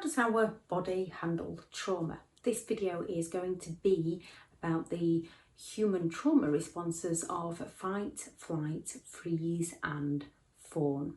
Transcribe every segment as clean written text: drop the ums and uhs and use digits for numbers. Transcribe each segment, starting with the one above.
does our body handle trauma? This video is going to be about the human trauma responses of fight, flight, freeze and fawn.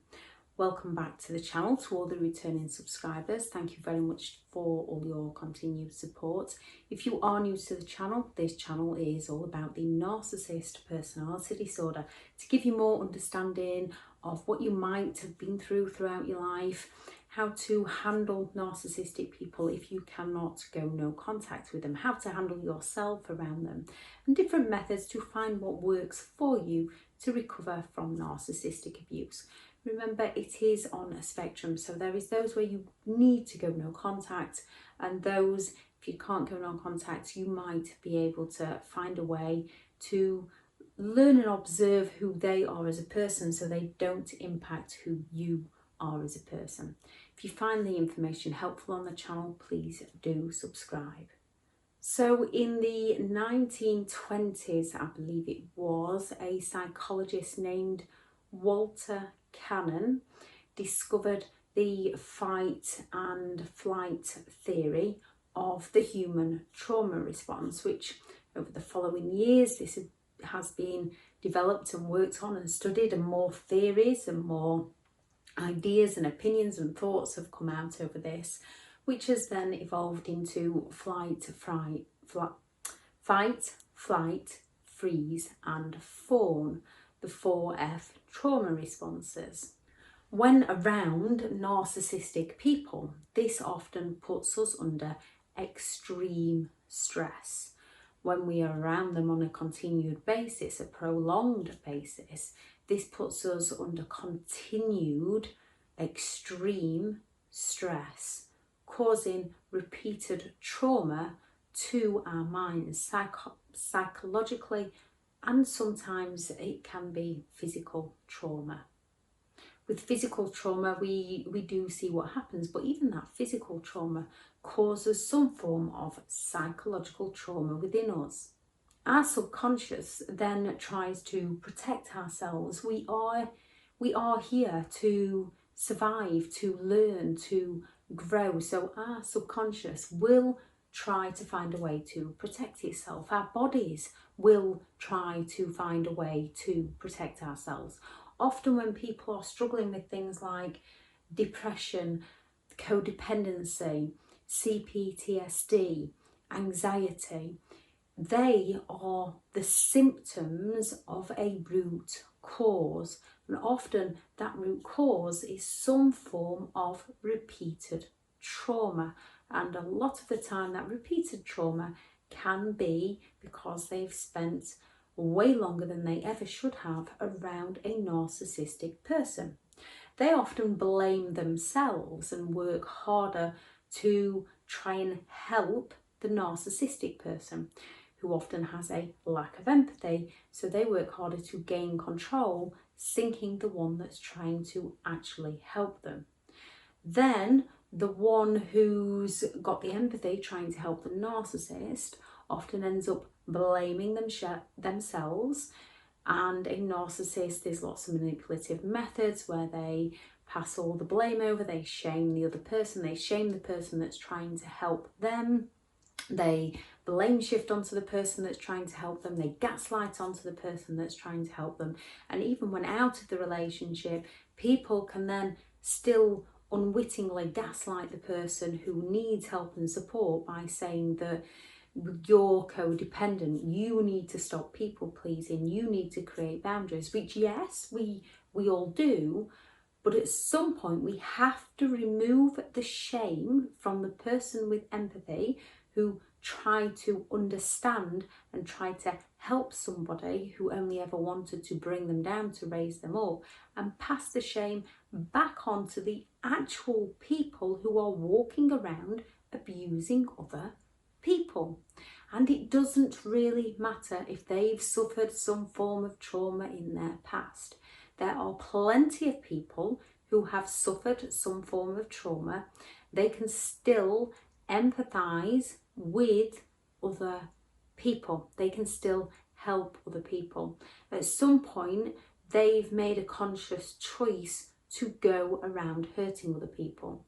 Welcome back to the channel to all the returning subscribers. Thank you very much for all your continued support. If you are new to the channel, this channel is all about the narcissist personality disorder to give you more understanding of what you might have been through throughout your life, how to handle narcissistic people if you cannot go no contact with them, how to handle yourself around them, and different methods to find what works for you to recover from narcissistic abuse. Remember, it is on a spectrum, so there is those where you need to go no contact, and those, if you can't go no contact, you might be able to find a way to learn and observe who they are as a person so they don't impact who you are as a person. If you find the information helpful on the channel, please do subscribe. So in the 1920s, I believe it was, a psychologist named Walter Cannon discovered the fight and flight theory of the human trauma response, which over the following years this has been developed and worked on and studied, and more theories and more ideas and opinions and thoughts have come out over this, which has then evolved into fight, flight, freeze and fawn, the 4F trauma responses. When around narcissistic people, this often puts us under extreme stress. When we are around them on a continued basis, a prolonged basis, this puts us under continued extreme stress, causing repeated trauma to our minds, psychologically, and sometimes it can be physical trauma. With physical trauma, we do see what happens, but even that physical trauma causes some form of psychological trauma within us. Our subconscious then tries to protect ourselves. We are here to survive, to learn, to grow. So our subconscious will try to find a way to protect itself. Our bodies will try to find a way to protect ourselves. Often when people are struggling with things like depression, codependency, CPTSD, anxiety, they are the symptoms of a root cause, and often that root cause is some form of repeated trauma, and a lot of the time that repeated trauma can be because they've spent way longer than they ever should have around a narcissistic person. They often blame themselves and work harder to try and help the narcissistic person, who often has a lack of empathy, so they work harder to gain control, sinking the one that's trying to actually help them. Then the one who's got the empathy, trying to help the narcissist, often ends up blaming themselves. And a narcissist, there's lots of manipulative methods where they pass all the blame over, they shame the other person, they shame the person that's trying to help them, they blame shift onto the person that's trying to help them, they gaslight onto the person that's trying to help them. And even when out of the relationship, people can then still unwittingly gaslight the person who needs help and support by saying that you're codependent, you need to stop people pleasing, you need to create boundaries, which yes, we all do, but at some point we have to remove the shame from the person with empathy who try to understand and try to help somebody who only ever wanted to bring them down to raise them up, and pass the shame back onto the actual people who are walking around abusing other people. And it doesn't really matter if they've suffered some form of trauma in their past. There are plenty of people who have suffered some form of trauma. They can still empathize with other people. They can still help other people. At some point, they've made a conscious choice to go around hurting other people.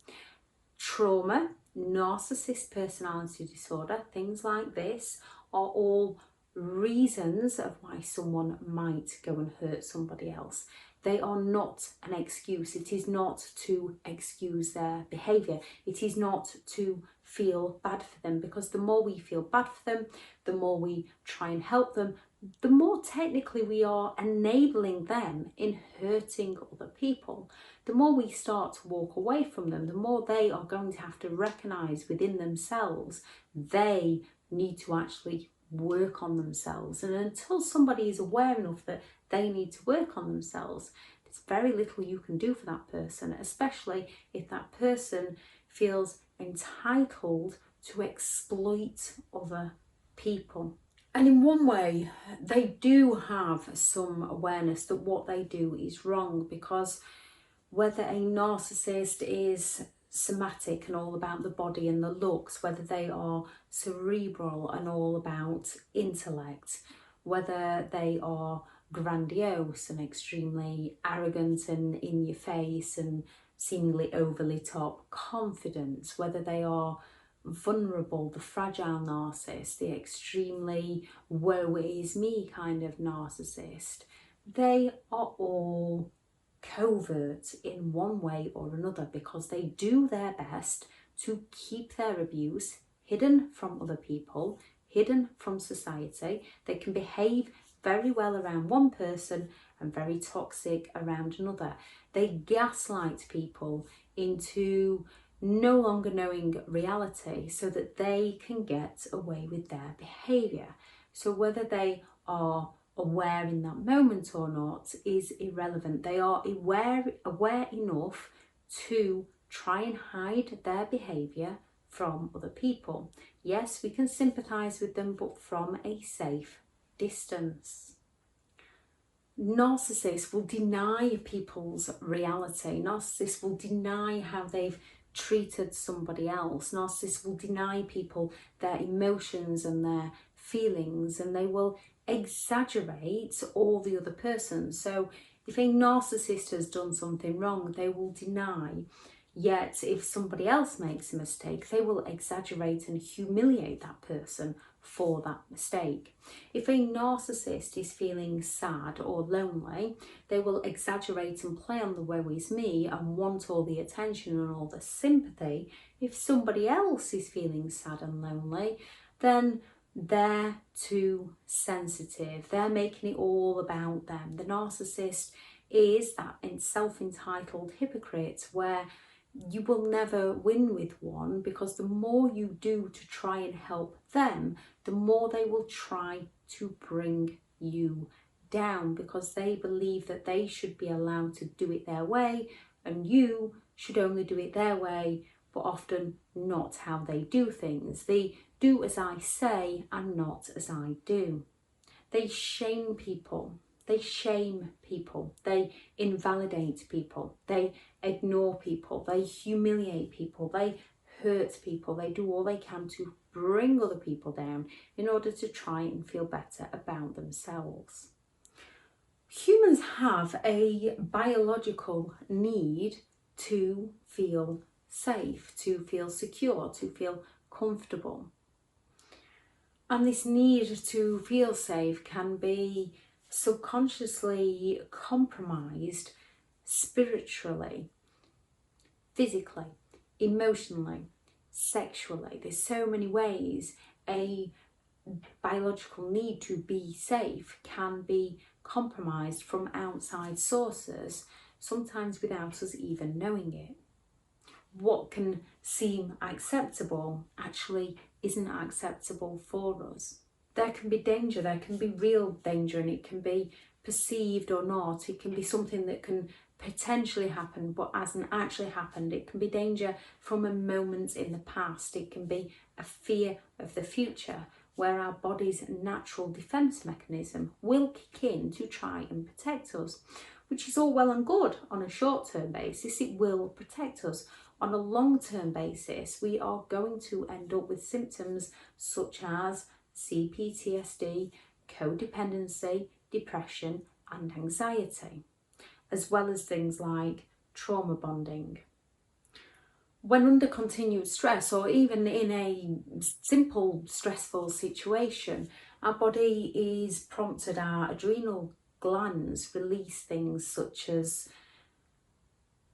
trauma, narcissist personality disorder, things like this are all reasons of why someone might go and hurt somebody else. They are not an excuse. It is not to excuse their behaviour. It is not to feel bad for them, because the more we feel bad for them, the more we try and help them, the more technically we are enabling them in hurting other people. The more we start to walk away from them, the more they are going to have to recognise within themselves they need to actually work on themselves. And until somebody is aware enough that they need to work on themselves, there's very little you can do for that person, especially if that person feels entitled to exploit other people. And in one way, they do have some awareness that what they do is wrong, because whether a narcissist is somatic and all about the body and the looks, whether they are cerebral and all about intellect, whether they are grandiose and extremely arrogant and in your face and seemingly overly top confident, whether they are vulnerable, the fragile narcissist, the extremely woe is me kind of narcissist, they are all covert in one way or another, because they do their best to keep their abuse hidden from other people, hidden from society. They can behave very well around one person and very toxic around another. They gaslight people into no longer knowing reality so that they can get away with their behaviour. So whether they are aware in that moment or not is irrelevant. They are aware enough to try and hide their behaviour from other people. Yes, we can sympathise with them, but from a safe distance. Narcissists will deny people's reality. Narcissists will deny how they've treated somebody else. Narcissists will deny people their emotions and their feelings, and they will exaggerate all the other person. So if a narcissist has done something wrong, they will deny. Yet if somebody else makes a mistake, they will exaggerate and humiliate that person for that mistake. If a narcissist is feeling sad or lonely, they will exaggerate and play on the woe is me and want all the attention and all the sympathy. If somebody else is feeling sad and lonely, then they're too sensitive. They're making it all about them. The narcissist is that self-entitled hypocrite where you will never win with one, because the more you do to try and help them, the more they will try to bring you down, because they believe that they should be allowed to do it their way and you should only do it their way, but often not how they do things. They do as I say and not as I do. They shame people. They shame people. They invalidate people. They ignore people. They humiliate people. They hurt people. They do all they can to bring other people down in order to try and feel better about themselves. Humans have a biological need to feel safe, to feel secure, to feel comfortable. And this need to feel safe can be subconsciously compromised spiritually, physically, emotionally, sexually. There's so many ways a biological need to be safe can be compromised from outside sources, sometimes without us even knowing it. What can seem acceptable actually isn't acceptable for us. There can be danger, there can be real danger, and it can be perceived or not. It can be something that can potentially happen but hasn't actually happened. It can be danger from a moment in the past. It can be a fear of the future, where our body's natural defence mechanism will kick in to try and protect us, which is all well and good on a short-term basis. It will protect us. On a long-term basis, we are going to end up with symptoms such as CPTSD, codependency, depression and anxiety, as well as things like trauma bonding. When under continued stress, or even in a simple stressful situation, our body is prompted, our adrenal glands release things such as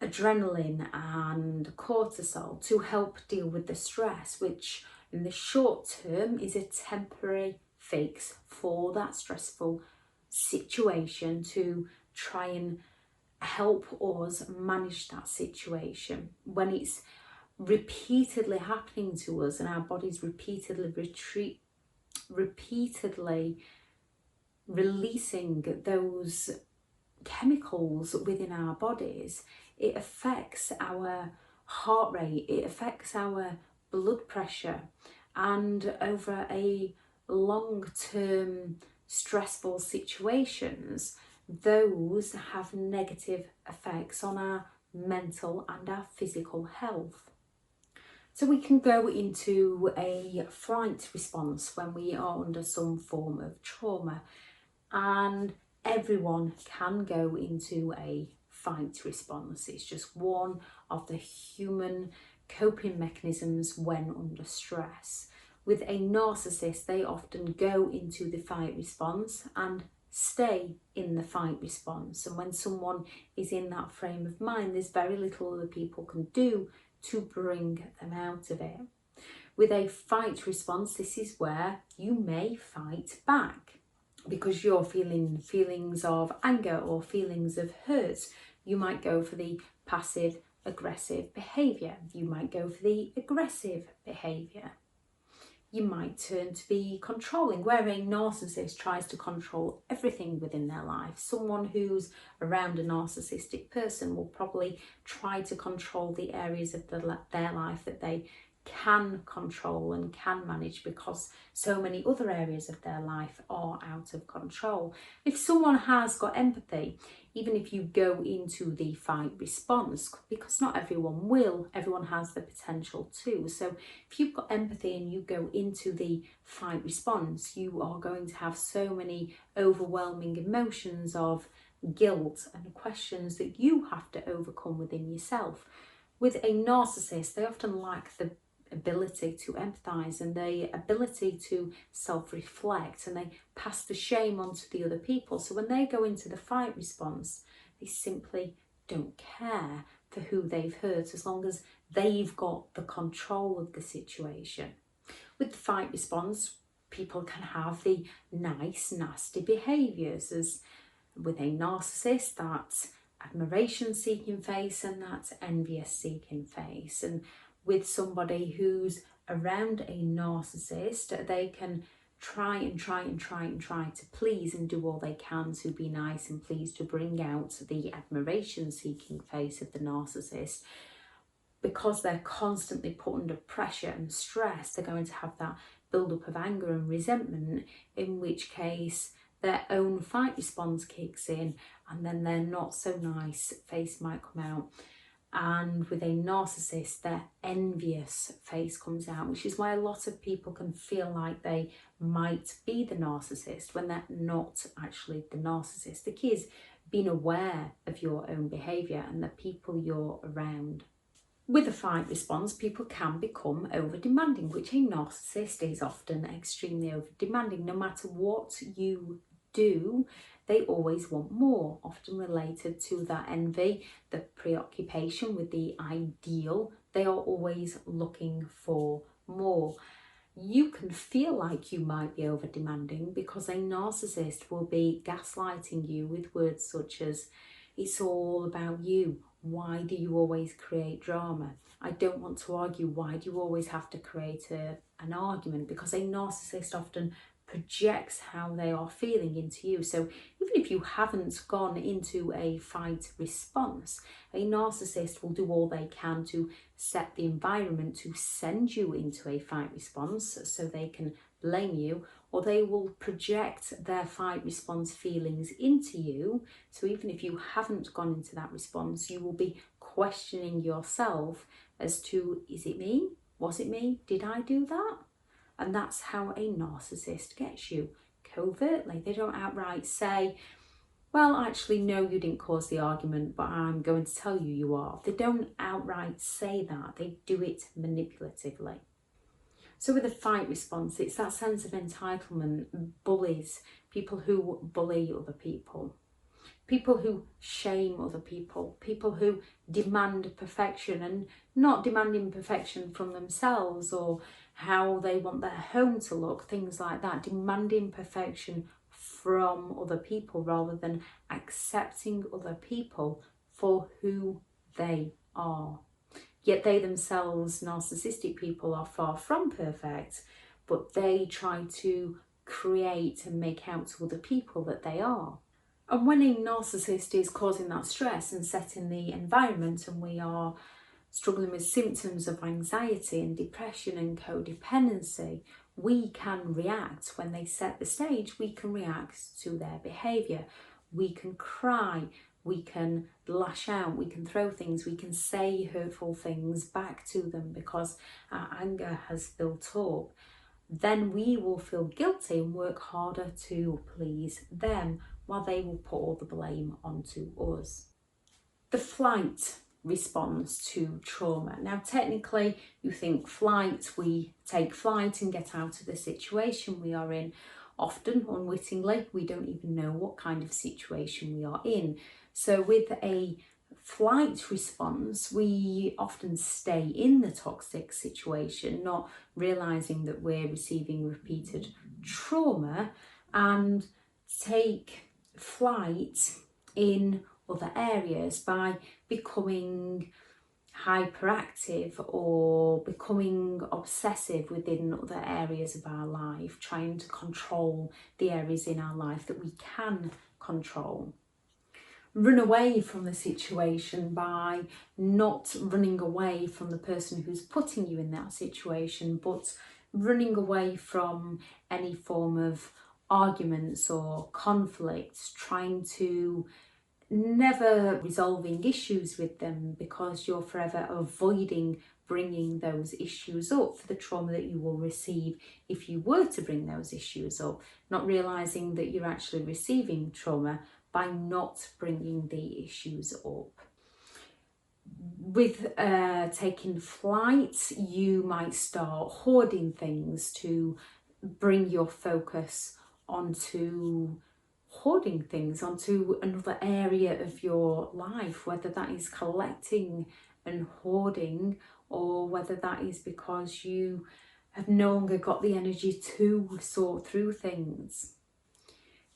adrenaline and cortisol to help deal with the stress, which in the short term is a temporary fix for that stressful situation to try and help us manage that situation. When it's repeatedly happening to us and our bodies repeatedly releasing those chemicals within our bodies, it affects our heart rate, it affects our blood pressure, and over a long-term stressful situations, those have negative effects on our mental and our physical health. So we can go into a flight response when we are under some form of trauma, and everyone can go into a fight response. It's just one of the human coping mechanisms when under stress. With a narcissist, they often go into the fight response and stay in the fight response. And when someone is in that frame of mind, there's very little other people can do to bring them out of it. With a fight response, this is where you may fight back because you're feeling feelings of anger or feelings of hurt. You might go for the passive aggressive behaviour. You might go for the aggressive behaviour. You might turn to be controlling, where a narcissist tries to control everything within their life. Someone who's around a narcissistic person will probably try to control the areas of their life that they can control and can manage, because so many other areas of their life are out of control. If someone has got empathy, even if you go into the fight response, because not everyone will, everyone has the potential to. So if you've got empathy and you go into the fight response, you are going to have so many overwhelming emotions of guilt and questions that you have to overcome within yourself. With a narcissist, they often lack the ability to empathise and the ability to self-reflect, and they pass the shame on to the other people. So when they go into the fight response, they simply don't care for who they've hurt as long as they've got the control of the situation. With the fight response, people can have the nice, nasty behaviours, as with a narcissist, that admiration-seeking face and that envious-seeking face. And with somebody who's around a narcissist, they can try to please and do all they can to be nice and please, to bring out the admiration-seeking face of the narcissist. Because they're constantly put under pressure and stress, they're going to have that build-up of anger and resentment, in which case their own fight response kicks in, and then their not so nice face might come out. And with a narcissist, their envious face comes out, which is why a lot of people can feel like they might be the narcissist when they're not actually the narcissist. The key is being aware of your own behaviour and the people you're around. With a fight response, people can become over-demanding, which a narcissist is often extremely over-demanding. No matter what you do, they always want more, often related to that envy, the preoccupation with the ideal. They are always looking for more. You can feel like you might be over-demanding because a narcissist will be gaslighting you with words such as, "It's all about you. Why do you always create drama? I don't want to argue. Why do you always have to create an argument?" Because a narcissist often projects how they are feeling into you. So even if you haven't gone into a fight response, a narcissist will do all they can to set the environment to send you into a fight response so they can blame you, or they will project their fight response feelings into you. So even if you haven't gone into that response, you will be questioning yourself as to, is it me? Was it me? Did I do that? And that's how a narcissist gets you, covertly. They don't outright say, well, actually, no, you didn't cause the argument, but I'm going to tell you you are. They don't outright say that, they do it manipulatively. So with a fight response, it's that sense of entitlement, bullies, people who bully other people, people who shame other people, people who demand perfection, and not demanding perfection from themselves or how they want their home to look, things like that, demanding perfection from other people rather than accepting other people for who they are. Yet they themselves, narcissistic people, are far from perfect, but they try to create and make out to other people that they are. And when a narcissist is causing that stress and setting the environment, and we are struggling with symptoms of anxiety and depression and codependency, we can react. When they set the stage, we can react to their behaviour. We can cry, we can lash out, we can throw things, we can say hurtful things back to them because our anger has built up. Then we will feel guilty and work harder to please them, while they will put all the blame onto us. The flight response to trauma. Now, technically, you think flight, we take flight and get out of the situation we are in. Often, unwittingly, we don't even know what kind of situation we are in. So with a flight response, we often stay in the toxic situation, not realising that we're receiving repeated trauma, and take flight in other areas by becoming hyperactive or becoming obsessive within other areas of our life, trying to control the areas in our life that we can control. Run away from the situation by not running away from the person who's putting you in that situation, but running away from any form of arguments or conflicts, trying to never resolving issues with them because you're forever avoiding bringing those issues up for the trauma that you will receive if you were to bring those issues up, not realising that you're actually receiving trauma by not bringing the issues up. With taking flight, you might start hoarding things to bring your focus onto hoarding things, onto another area of your life, whether that is collecting and hoarding, or whether that is because you have no longer got the energy to sort through things.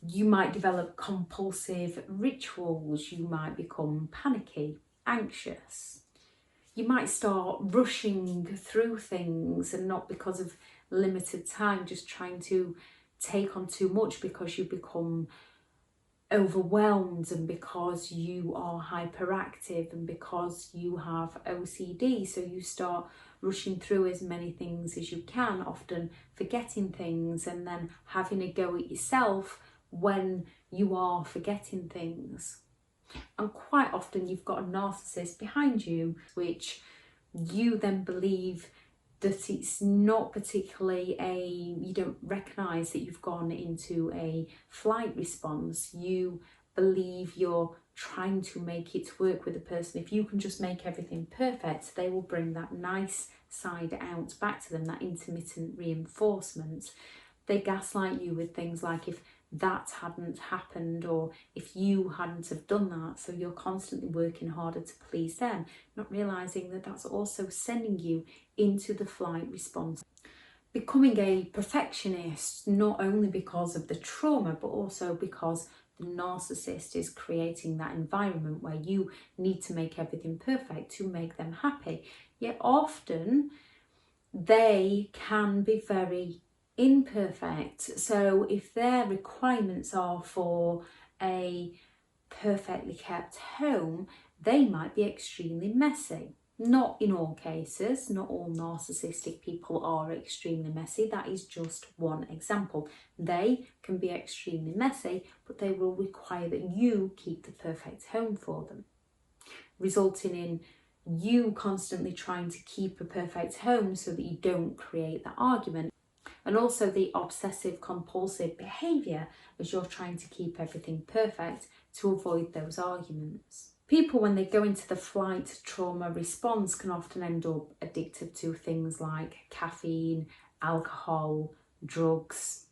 You might develop compulsive rituals, you might become panicky, anxious. You might start rushing through things, and not because of limited time, just trying to take on too much because you become overwhelmed and because you are hyperactive and because you have OCD. So you start rushing through as many things as you can, often forgetting things and then having a go at yourself when you are forgetting things. And quite often you've got a narcissist behind you, which you then believe that it's not particularly you don't recognise that you've gone into a flight response. You believe you're trying to make it work with a person. If you can just make everything perfect, they will bring that nice side out back to them, that intermittent reinforcement. They gaslight you with things like, if that hadn't happened, or if you hadn't have done that. So you're constantly working harder to please them, not realising that that's also sending you into the flight response. Becoming a perfectionist, not only because of the trauma, but also because the narcissist is creating that environment where you need to make everything perfect to make them happy. Yet often they can be very imperfect. So if their requirements are for a perfectly kept home, they might be extremely messy. Not in all cases, not all narcissistic people are extremely messy. That is just one example. They can be extremely messy, but they will require that you keep the perfect home for them, resulting in you constantly trying to keep a perfect home so that you don't create that argument. And also the obsessive compulsive behaviour, as you're trying to keep everything perfect, to avoid those arguments. People, when they go into the flight trauma response, can often end up addicted to things like caffeine, alcohol, drugs,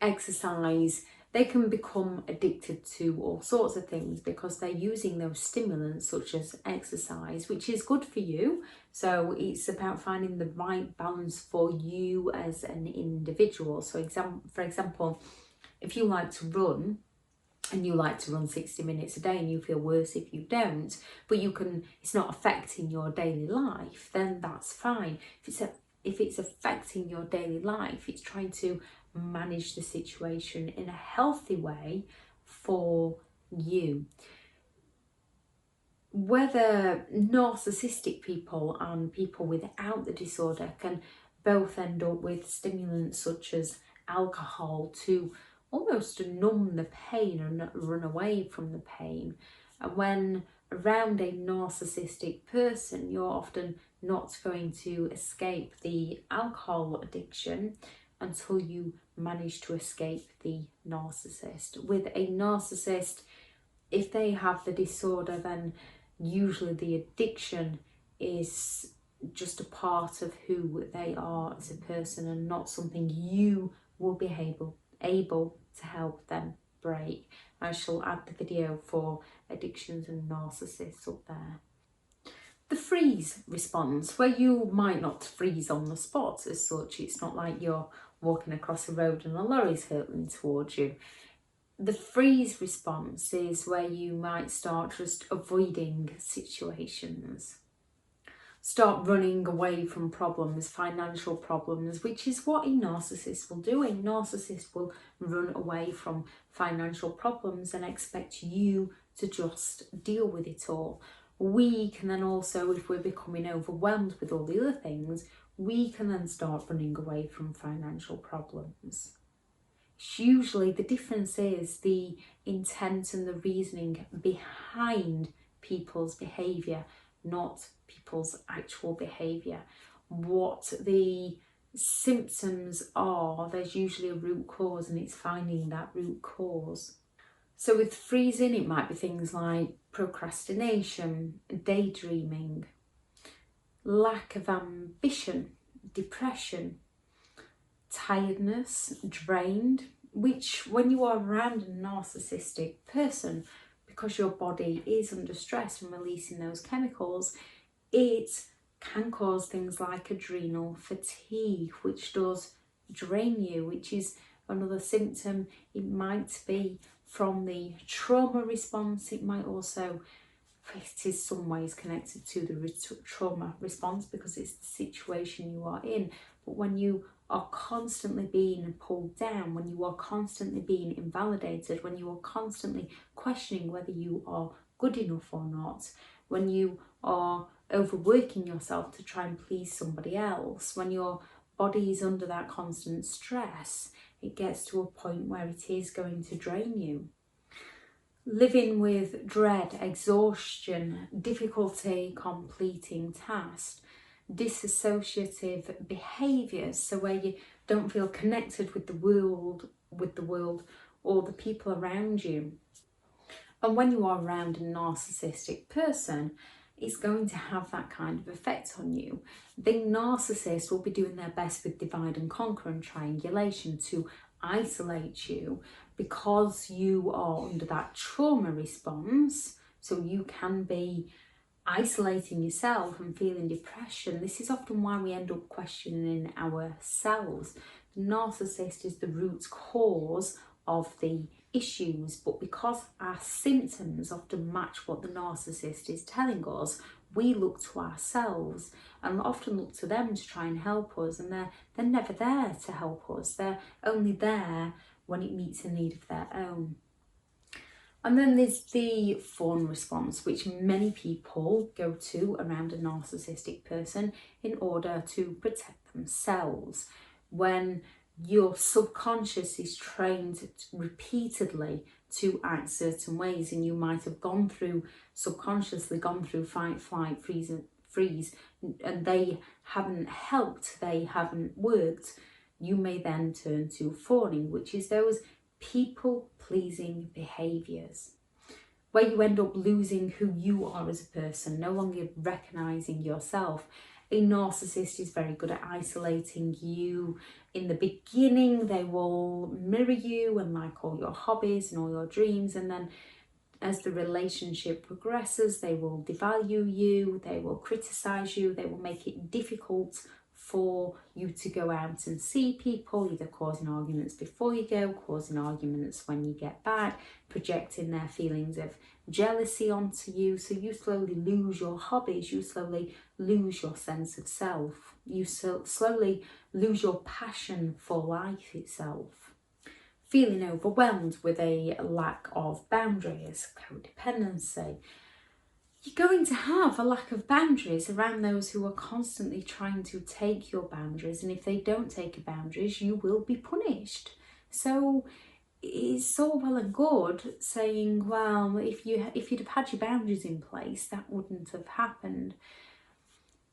exercise. They can become addicted to all sorts of things because they're using those stimulants such as exercise, which is good for you. So it's about finding the right balance for you as an individual. So for example, if you like to run and you like to run 60 minutes a day and you feel worse if you don't, but it's not affecting your daily life, then that's fine. If it's affecting your daily life, it's trying to manage the situation in a healthy way for you. Whether narcissistic people and people without the disorder can both end up with stimulants such as alcohol to almost numb the pain and run away from the pain. And when around a narcissistic person, you're often not going to escape the alcohol addiction until you manage to escape the narcissist. With a narcissist, if they have the disorder, then usually the addiction is just a part of who they are as a person and not something you will be able to help them break. I shall add the video for addictions and narcissists up there. The freeze response, where you might not freeze on the spot as such. It's not like you're walking across a road and a lorry's hurtling towards you. The freeze response is where you might start just avoiding situations, start running away from problems, financial problems, which is what a narcissist will do. A narcissist will run away from financial problems and expect you to just deal with it all. We can then also, if we're becoming overwhelmed with all the other things, we can then start running away from financial problems. Usually the difference is the intent and the reasoning behind people's behaviour, not people's actual behaviour. What the symptoms are, there's usually a root cause, and it's finding that root cause. So with freezing, it might be things like procrastination, daydreaming, lack of ambition, depression, tiredness, drained, which when you are around a narcissistic person, because your body is under stress and releasing those chemicals, it can cause things like adrenal fatigue, which does drain you, which is another symptom. It might be from the trauma response. It might also, it is some ways connected to the trauma response because it's the situation you are in. But when you are constantly being pulled down, when you are constantly being invalidated, when you are constantly questioning whether you are good enough or not, when you are overworking yourself to try and please somebody else, when your body is under that constant stress, it gets to a point where it is going to drain you. Living with dread, exhaustion, difficulty completing tasks, dissociative behaviours, so where you don't feel connected with the world or the people around you. And when you are around a narcissistic person, it's going to have that kind of effect on you. The narcissist will be doing their best with divide and conquer and triangulation to isolate you because you are under that trauma response. So you can be isolating yourself and feeling depression. This is often why we end up questioning ourselves. The narcissist is the root cause of the issues, but because our symptoms often match what the narcissist is telling us, we look to ourselves and often look to them to try and help us, and they're never there to help us. They're only there when it meets a need of their own. And then there's the fawn response, which many people go to around a narcissistic person in order to protect themselves. When your subconscious is trained repeatedly to act certain ways, and you might have subconsciously gone through fight, flight, freeze, and they haven't helped, they haven't worked, you may then turn to fawning, which is those people-pleasing behaviours. where you end up losing who you are as a person, no longer recognising yourself. A narcissist is very good at isolating you. In the beginning, they will mirror you and like all your hobbies and all your dreams, and then as the relationship progresses, they will devalue you, they will criticise you, they will make it difficult for you to go out and see people, either causing arguments before you go, causing arguments when you get back, projecting their feelings of jealousy onto you. So you slowly lose your hobbies, you slowly lose your sense of self, you slowly lose your passion for life itself. Feeling overwhelmed with a lack of boundaries, codependency. You're going to have a lack of boundaries around those who are constantly trying to take your boundaries, and if they don't take your boundaries, you will be punished. So it's all well and good saying, well, if you'd have had your boundaries in place, that wouldn't have happened.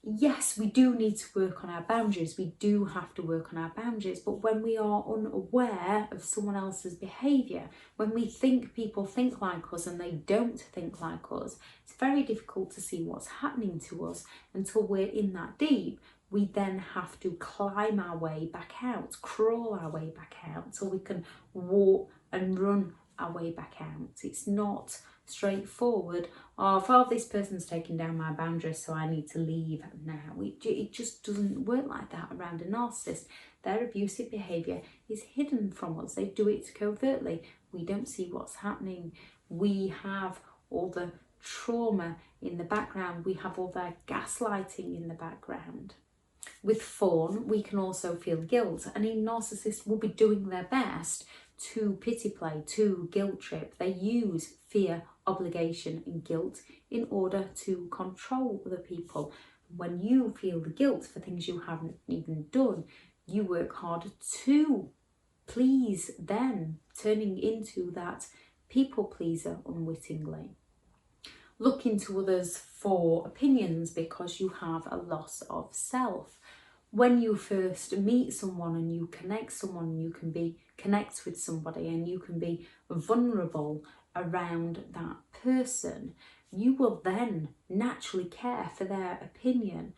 Yes, we do need to work on our boundaries. We do have to work on our boundaries. But when we are unaware of someone else's behaviour, when we think people think like us and they don't think like us, it's very difficult to see what's happening to us until we're in that deep. We then have to climb our way back out, crawl our way back out, so we can walk and run our way back out. It's not straightforward of, oh, this person's taking down my boundaries, so I need to leave now. It just doesn't work like that around a narcissist. Their abusive behaviour is hidden from us. They do it covertly. We don't see what's happening. We have all the trauma in the background. We have all their gaslighting in the background. With fawn, we can also feel guilt, and a narcissist will be doing their best to pity play, to guilt trip. They use fear, obligation and guilt in order to control other people. When you feel the guilt for things you haven't even done, you work harder to please them, turning into that people pleaser unwittingly. Look into others for opinions because you have a loss of self. When you first meet someone and you connect with somebody and you can be vulnerable around that person, you will then naturally care for their opinion.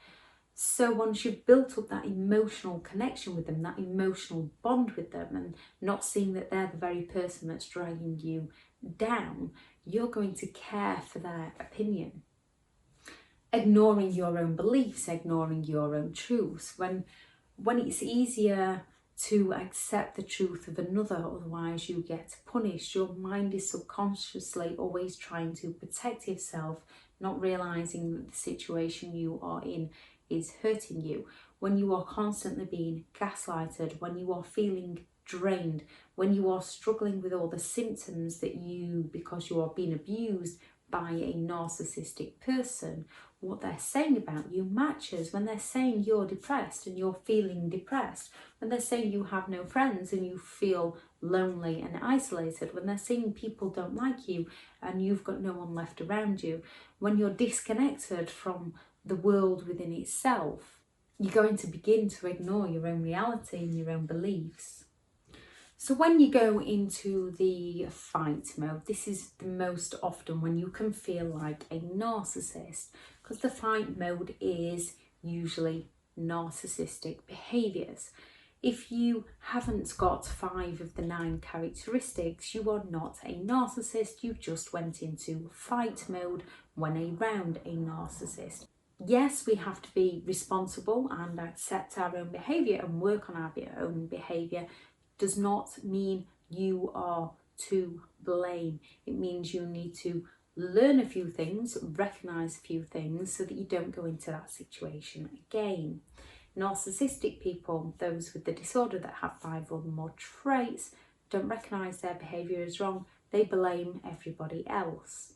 So once you've built up that emotional connection with them, that emotional bond with them, and not seeing that they're the very person that's dragging you down, you're going to care for their opinion. Ignoring your own beliefs, ignoring your own truths. When it's easier to accept the truth of another, otherwise you get punished. Your mind is subconsciously always trying to protect yourself, not realising that the situation you are in is hurting you. When you are constantly being gaslighted, when you are feeling drained, when you are struggling with all the symptoms that because you are being abused by a narcissistic person, what they're saying about you matches. When they're saying you're depressed and you're feeling depressed, when they're saying you have no friends and you feel lonely and isolated, when they're saying people don't like you and you've got no one left around you, when you're disconnected from the world within itself, you're going to begin to ignore your own reality and your own beliefs. So when you go into the fight mode, this is the most often when you can feel like a narcissist, because the fight mode is usually narcissistic behaviours. If you haven't got 5 of the 9 characteristics, you are not a narcissist. You just went into fight mode when around a narcissist. Yes, we have to be responsible and accept our own behaviour and work on our own behaviour. Does not mean you are to blame. It means you need to learn a few things, recognise a few things so that you don't go into that situation again. Narcissistic people, those with the disorder that have 5 or more traits, don't recognise their behaviour as wrong. They blame everybody else.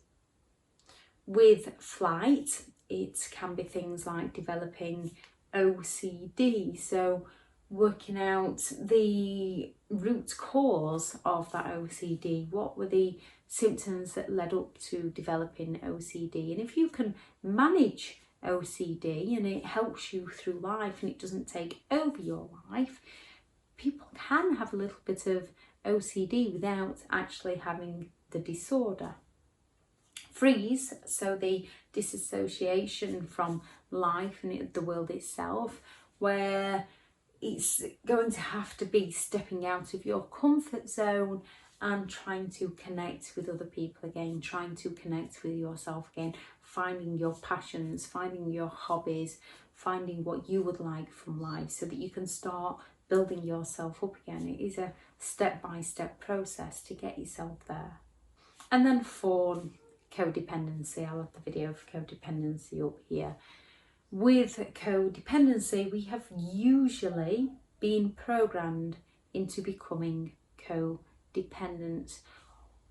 With flight, it can be things like developing OCD. So working out the root cause of that OCD. What were the symptoms that led up to developing OCD? And if you can manage OCD and it helps you through life and it doesn't take over your life, people can have a little bit of OCD without actually having the disorder. Freeze, so the disassociation from life and the world itself, where it's going to have to be stepping out of your comfort zone and trying to connect with other people again, trying to connect with yourself again, finding your passions, finding your hobbies, finding what you would like from life so that you can start building yourself up again. It is a step-by-step process to get yourself there. And then fawn, codependency. I'll have the video for codependency up here. With codependency, we have usually been programmed into becoming codependent.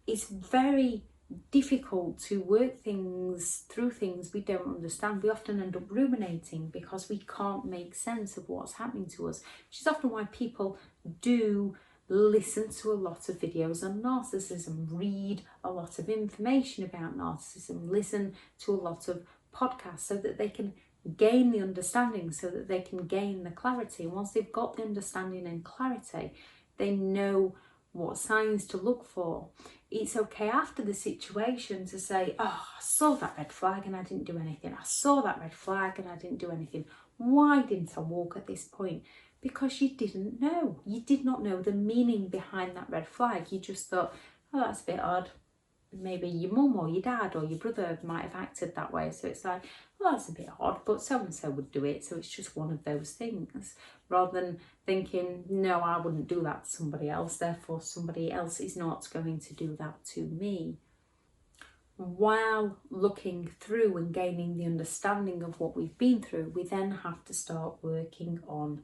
It's very difficult to work through things we don't understand. We often end up ruminating because we can't make sense of what's happening to us, which is often why people do listen to a lot of videos on narcissism, read a lot of information about narcissism, listen to a lot of podcasts so that they can gain the understanding, so that they can gain the clarity. And once they've got the understanding and clarity, they know what signs to look for. It's okay after the situation to say, oh, I saw that red flag and I didn't do anything. I saw that red flag and I didn't do anything. Why didn't I walk at this point? Because you didn't know. You did not know the meaning behind that red flag. You just thought, oh, that's a bit odd. Maybe your mum or your dad or your brother might have acted that way. So it's like, well, that's a bit odd, but so-and-so would do it. So it's just one of those things. Rather than thinking, no, I wouldn't do that to somebody else. Therefore, somebody else is not going to do that to me. While looking through and gaining the understanding of what we've been through, we then have to start working on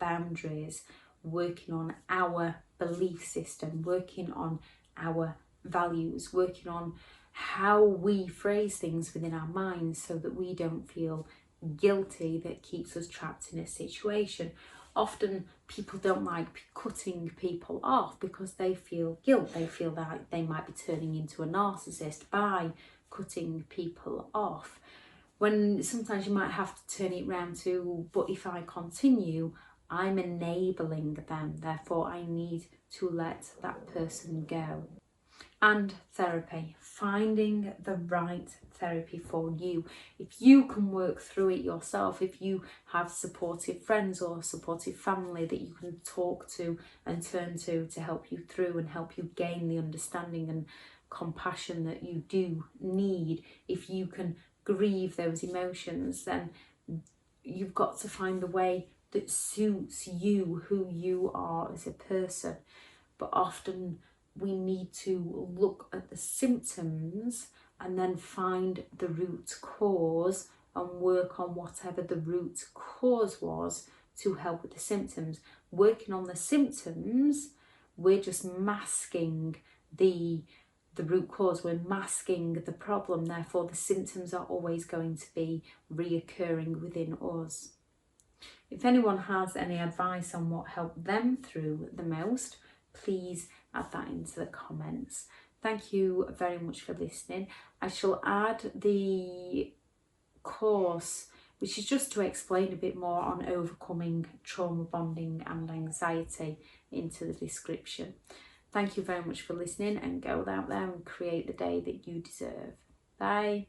boundaries, working on our belief system, working on our values, working on how we phrase things within our minds so that we don't feel guilty that keeps us trapped in a situation. Often people don't like cutting people off because they feel guilt. They feel that they might be turning into a narcissist by cutting people off. When sometimes you might have to turn it around to, but if I continue, I'm enabling them. Therefore, I need to let that person go. And therapy, finding the right therapy for you. If you can work through it yourself, if you have supportive friends or supportive family that you can talk to and turn to help you through and help you gain the understanding and compassion that you do need, if you can grieve those emotions, then you've got to find the way that suits you, who you are as a person. But often we need to look at the symptoms and then find the root cause and work on whatever the root cause was to help with the symptoms. Working on the symptoms, we're just masking the root cause, we're masking the problem. Therefore, the symptoms are always going to be reoccurring within us. If anyone has any advice on what helped them through the most, please add that into the comments. Thank you very much for listening. I shall add the course, which is just to explain a bit more on overcoming trauma bonding and anxiety, into the description. Thank you very much for listening, and go out there and create the day that you deserve. Bye.